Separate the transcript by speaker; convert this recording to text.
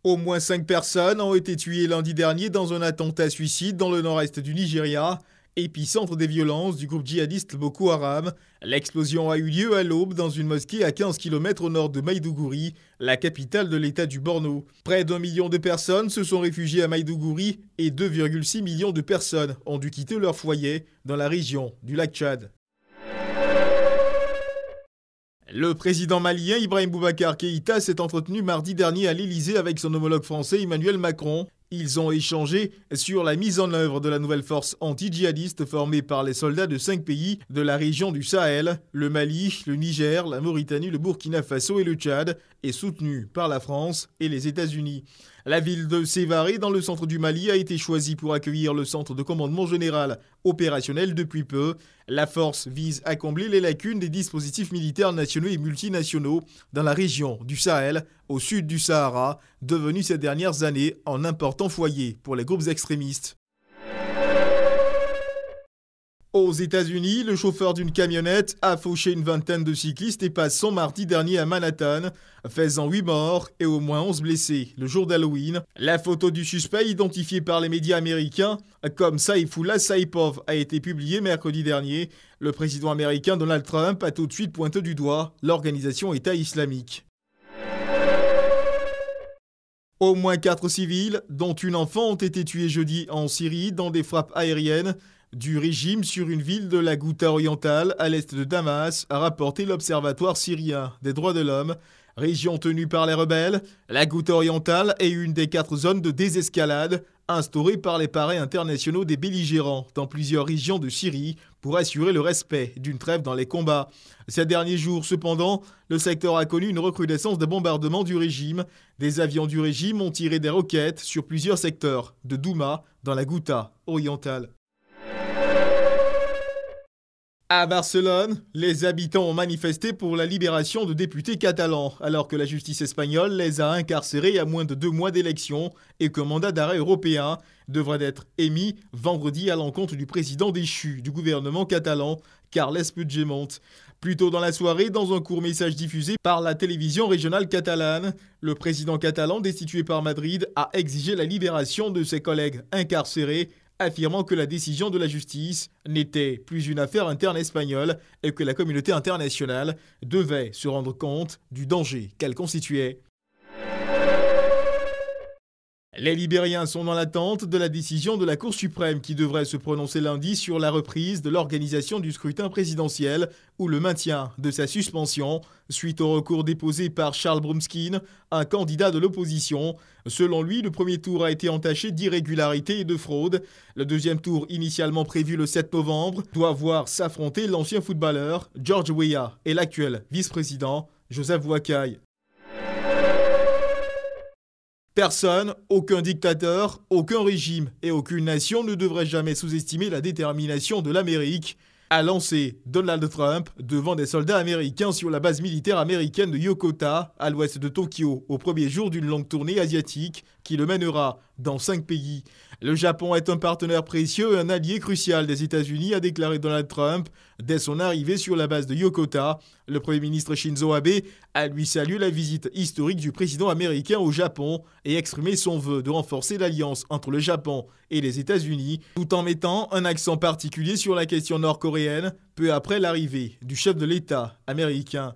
Speaker 1: Au moins 5 personnes ont été tuées lundi dernier dans un attentat suicide dans le nord-est du Nigeria, épicentre des violences du groupe djihadiste Boko Haram. L'explosion a eu lieu à l'aube dans une mosquée à 15 km au nord de Maïdougouri, la capitale de l'état du Borno. Près d'1 million de personnes se sont réfugiées à Maïdougouri et 2,6 millions de personnes ont dû quitter leur foyer dans la région du lac Tchad. Le président malien Ibrahim Boubacar Keïta s'est entretenu mardi dernier à l'Élysée avec son homologue français Emmanuel Macron. Ils ont échangé sur la mise en œuvre de la nouvelle force anti-djihadiste formée par les soldats de 5 pays de la région du Sahel, le Mali, le Niger, la Mauritanie, le Burkina Faso et le Tchad, et soutenue par la France et les États-Unis. La ville de Sévaré, dans le centre du Mali, a été choisie pour accueillir le centre de commandement général opérationnel depuis peu. La force vise à combler les lacunes des dispositifs militaires nationaux et multinationaux dans la région du Sahel, au sud du Sahara, devenue ces dernières années un important foyer pour les groupes extrémistes. Aux États-Unis, le chauffeur d'une camionnette a fauché une vingtaine de cyclistes et passe son mardi dernier à Manhattan, faisant 8 morts et au moins 11 blessés le jour d'Halloween. La photo du suspect, identifié par les médias américains comme Saifullah Saipov, a été publiée mercredi dernier. Le président américain Donald Trump a tout de suite pointé du doigt l'organisation État islamique. Au moins 4 civils, dont une enfant, ont été tués jeudi en Syrie dans des frappes aériennes du régime sur une ville de la Ghouta orientale à l'est de Damas, a rapporté l'Observatoire syrien des droits de l'homme. Région tenue par les rebelles, la Ghouta orientale est une des 4 zones de désescalade instaurées par les parrains internationaux des belligérants dans plusieurs régions de Syrie pour assurer le respect d'une trêve dans les combats. Ces derniers jours, cependant, le secteur a connu une recrudescence de bombardements du régime. Des avions du régime ont tiré des roquettes sur plusieurs secteurs de Douma dans la Ghouta orientale. À Barcelone, les habitants ont manifesté pour la libération de députés catalans, alors que la justice espagnole les a incarcérés à moins de 2 mois d'élection et qu'un mandat d'arrêt européen devrait être émis vendredi à l'encontre du président déchu du gouvernement catalan, Carles Puigdemont. Plus tôt dans la soirée, dans un court message diffusé par la télévision régionale catalane, le président catalan destitué par Madrid a exigé la libération de ses collègues incarcérés, affirmant que la décision de la justice n'était plus une affaire interne espagnole et que la communauté internationale devait se rendre compte du danger qu'elle constituait. Les Libériens sont dans l'attente de la décision de la Cour suprême qui devrait se prononcer lundi sur la reprise de l'organisation du scrutin présidentiel ou le maintien de sa suspension suite au recours déposé par Charles Brumskin, un candidat de l'opposition. Selon lui, le premier tour a été entaché d'irrégularités et de fraude. Le deuxième tour, initialement prévu le 7 novembre, doit voir s'affronter l'ancien footballeur George Weah et l'actuel vice-président Joseph Boakai. Personne, aucun dictateur, aucun régime et aucune nation ne devrait jamais sous-estimer la détermination de l'Amérique, a lancé Donald Trump devant des soldats américains sur la base militaire américaine de Yokota, à l'ouest de Tokyo, au premier jour d'une longue tournée asiatique qui le mènera dans 5 pays. Le Japon est un partenaire précieux et un allié crucial des États-Unis, a déclaré Donald Trump dès son arrivée sur la base de Yokota. Le Premier ministre Shinzo Abe a lui salué la visite historique du président américain au Japon et exprimé son vœu de renforcer l'alliance entre le Japon et les États-Unis, tout en mettant un accent particulier sur la question nord-coréenne peu après l'arrivée du chef de l'État américain.